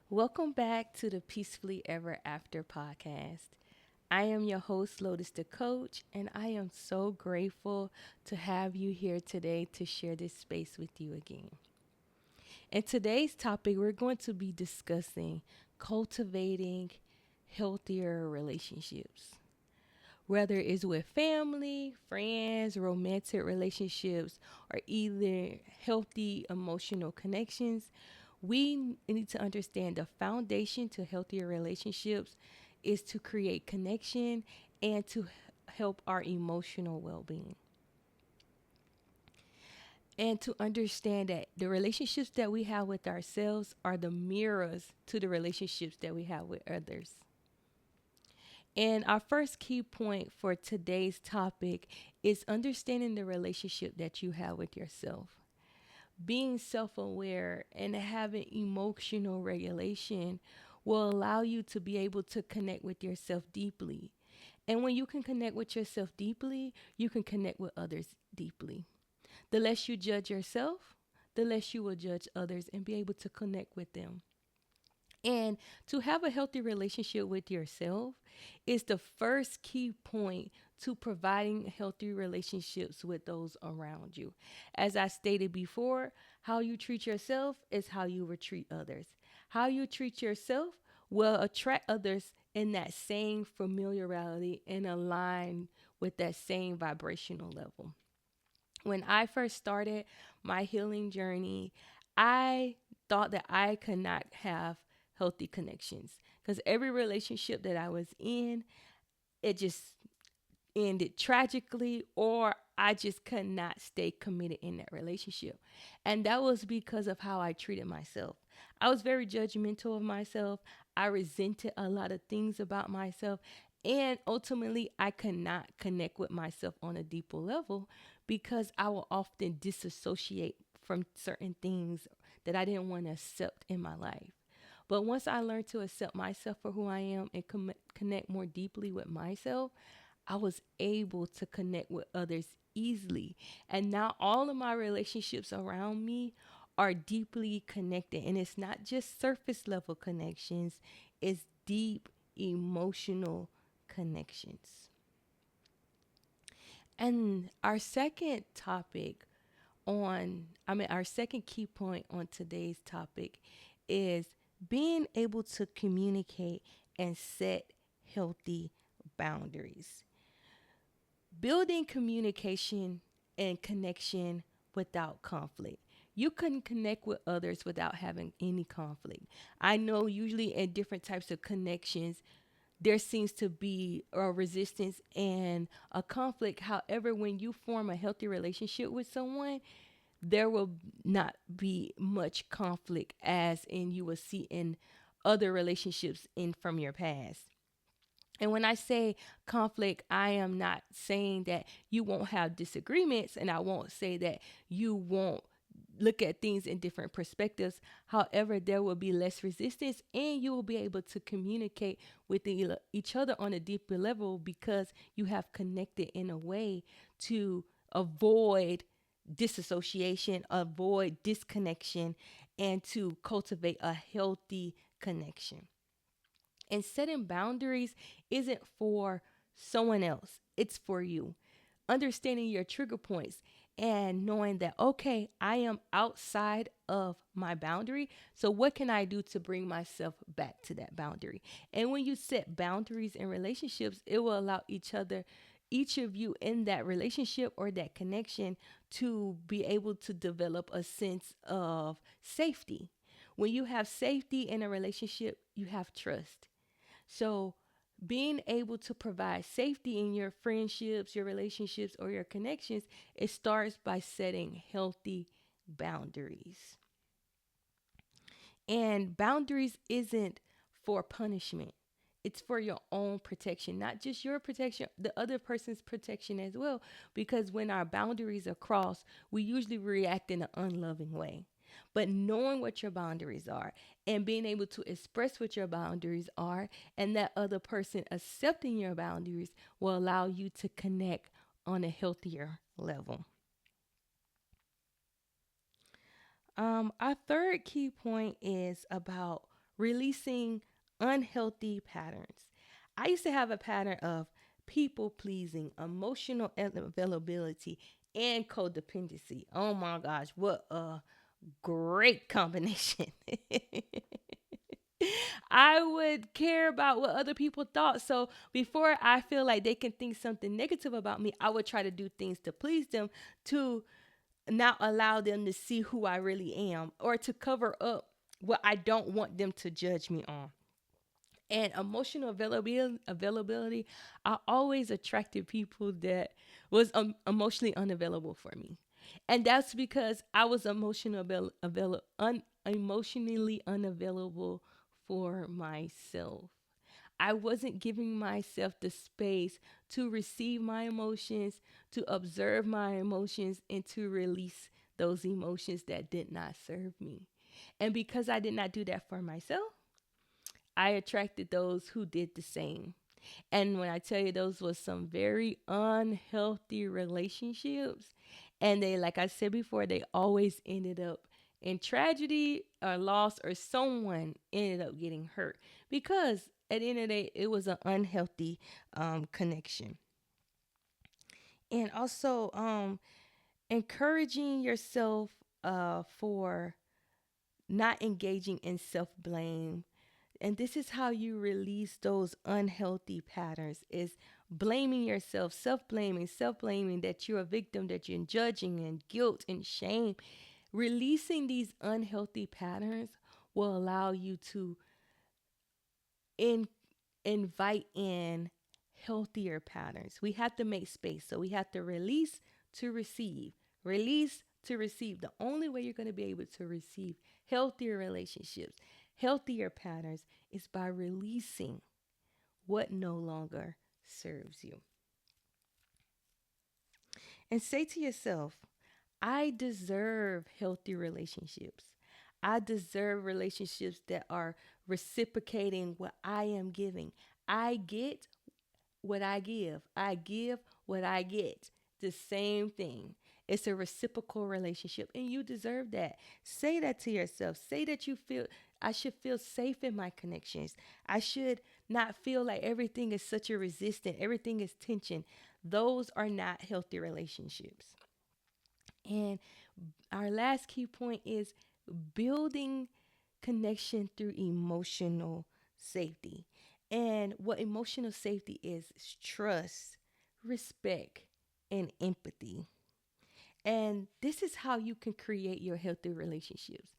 Welcome back to the Peacefully Ever After podcast. I am your host, Lotus the Coach, and I am so grateful to have you here today to share this space with you again. In today's topic, we're going to be discussing cultivating healthier relationships. Whether it's with family, friends, romantic relationships, or either healthy emotional connections, we need to understand the foundation to healthier relationships is to create connection and to help our emotional well being. And to understand that the relationships that we have with ourselves are the mirrors to the relationships that we have with others. And our first key point for today's topic is understanding the relationship that you have with yourself. Being self aware and having emotional regulation will allow you to be able to connect with yourself deeply. And when you can connect with yourself deeply, you can connect with others deeply. The less you judge yourself, the less you will judge others and be able to connect with them. And to have a healthy relationship with yourself is the first key point to providing healthy relationships with those around you. As I stated before, how you treat yourself is how you will treat others. How you treat yourself will attract others in that same familiarity and align with that same vibrational level. When I first started my healing journey, I thought that I could not have healthy connections because every relationship that I was in, it just ended tragically, or I just could not stay committed in that relationship. And that was because of how I treated myself. I was very judgmental of myself. I resented a lot of things about myself. And ultimately, I could not connect with myself on a deeper level because I will often disassociate from certain things that I didn't want to accept in my life. But once I learned to accept myself for who I am and connect more deeply with myself, I was able to connect with others easily. And now all of my relationships around me are deeply connected. And it's not just surface level connections, it's deep emotional connections. And our second topic our second key point on today's topic is being able to communicate and set healthy boundaries. Building communication and connection without conflict. You couldn't connect with others without having any conflict. I know usually in different types of connections, there seems to be a resistance and a conflict. However, when you form a healthy relationship with someone, there will not be much conflict as in you will see in other relationships in from your past. And when I say conflict, I am not saying that you won't have disagreements, and I won't say that you won't look at things in different perspectives. However, there will be less resistance, and you will be able to communicate with each other on a deeper level because you have connected in a way to avoid disassociation, avoid disconnection, and to cultivate a healthy connection. And setting boundaries isn't for someone else, it's for you. Understanding your trigger points and knowing that, okay, I am outside of my boundary. So, what can I do to bring myself back to that boundary? And when you set boundaries in relationships, it will allow each of you in that relationship or that connection to be able to develop a sense of safety. When you have safety in a relationship, you have trust. So, being able to provide safety in your friendships, your relationships, or your connections, it starts by setting healthy boundaries. And boundaries isn't for punishment. It's for your own protection, not just your protection, the other person's protection as well. Because when our boundaries are crossed, we usually react in an unloving way. But knowing what your boundaries are and being able to express what your boundaries are, and that other person accepting your boundaries will allow you to connect on a healthier level. Our third key point is about releasing unhealthy patterns. I used to have a pattern of people pleasing, emotional availability, and codependency. Oh my gosh, what a great combination. I would care about what other people thought. So before I feel like they can think something negative about me, I would try to do things to please them, to not allow them to see who I really am, or to cover up what I don't want them to judge me on. And emotional availability, I always attracted people that was emotionally unavailable for me. And that's because I was emotionally unavailable for myself. I wasn't giving myself the space to receive my emotions, to observe my emotions, and to release those emotions that did not serve me. And because I did not do that for myself, I attracted those who did the same. And when I tell you, those was some very unhealthy relationships. And they, like I said before, they always ended up in tragedy or loss, or someone ended up getting hurt, because at the end of the day, it was an unhealthy connection. And also, encouraging yourself for not engaging in self blame. And this is how you release those unhealthy patterns, is blaming yourself, self blaming that you're a victim, that you're judging, and guilt and shame. Releasing these unhealthy patterns will allow you to in, invite in healthier patterns. We have to make space. So we have to release to receive. Release to receive. The only way you're going to be able to receive healthier relationships, healthier patterns, is by releasing what no longer serves you. And say to yourself, I deserve healthy relationships. I deserve relationships that are reciprocating what I am giving. I get what I give. I give what I get. The same thing. It's a reciprocal relationship, and you deserve that. Say that to yourself. Say that you feel, I should feel safe in my connections. I should not feel like everything is such a resistance, everything is tension. Those are not healthy relationships. And our last key point is building connection through emotional safety. And what emotional safety is trust, respect, and empathy. And this is how you can create your healthy relationships.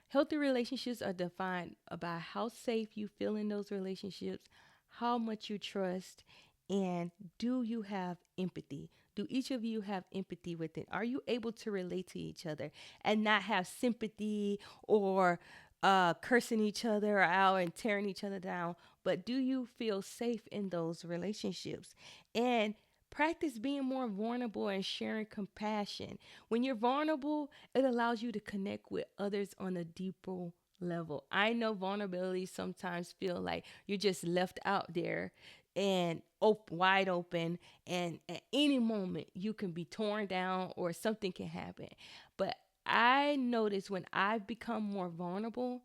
Healthy relationships are defined by how safe you feel in those relationships, how much you trust, and do you have empathy? Do each of you have empathy with it? Are you able to relate to each other and not have sympathy, or cursing each other out and tearing each other down? But do you feel safe in those relationships? And practice being more vulnerable and sharing compassion. When you're vulnerable, it allows you to connect with others on a deeper level. I know vulnerability sometimes feel like you're just left out there and wide open, and at any moment you can be torn down or something can happen. But I notice when I've become more vulnerable,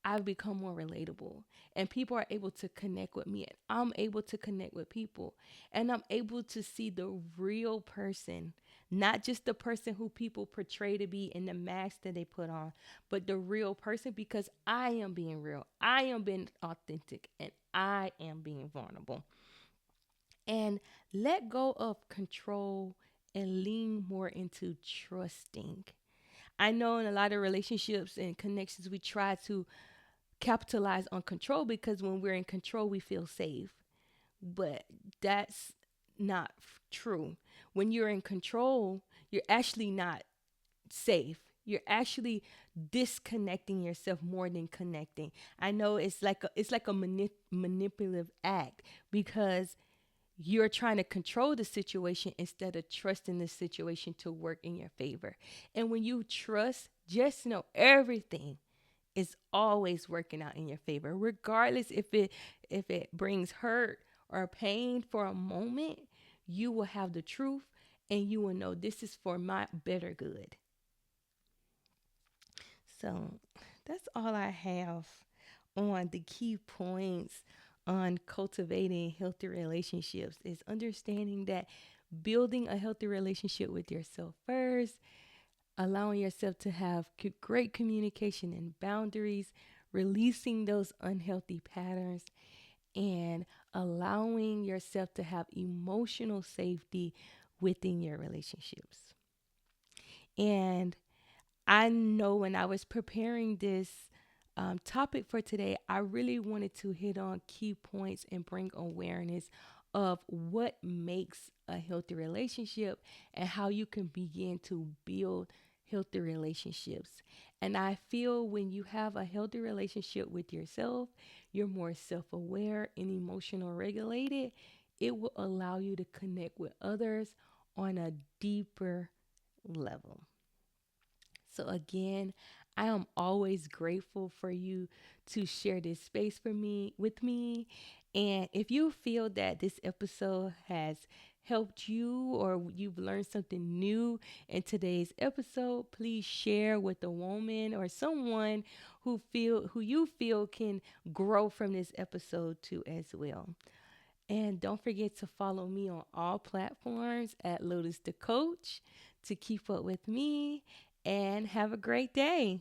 I've become more relatable, and people are able to connect with me, and I'm able to connect with people, and I'm able to see the real person, not just the person who people portray to be in the mask that they put on, but the real person, because I am being real, I am being authentic, and I am being vulnerable. And let go of control and lean more into trusting. I know in a lot of relationships and connections, we try to capitalize on control, because when we're in control, we feel safe. But that's not true. When you're in control, you're actually not safe. You're actually disconnecting yourself more than connecting. I know it's like a manipulative act, because you're trying to control the situation instead of trusting the situation to work in your favor. And when you trust, just know everything is always working out in your favor, regardless if it brings hurt or pain for a moment. You will have the truth, and you will know this is for my better good. So that's all I have on the key points on cultivating healthy relationships is understanding that building a healthy relationship with yourself first, allowing yourself to have great communication and boundaries, releasing those unhealthy patterns, and allowing yourself to have emotional safety within your relationships. And I know when I was preparing this topic for today, I really wanted to hit on key points and bring awareness of what makes a healthy relationship and how you can begin to build healthy relationships. And I feel when you have a healthy relationship with yourself, you're more self aware and emotional regulated. It will allow you to connect with others on a deeper level. So again, I am always grateful for you to share this space for me with me. And if you feel that this episode has helped you or you've learned something new in today's episode, please share with a woman or someone who you feel can grow from this episode too as well. And don't forget to follow me on all platforms at Lotus the Coach to keep up with me. And have a great day.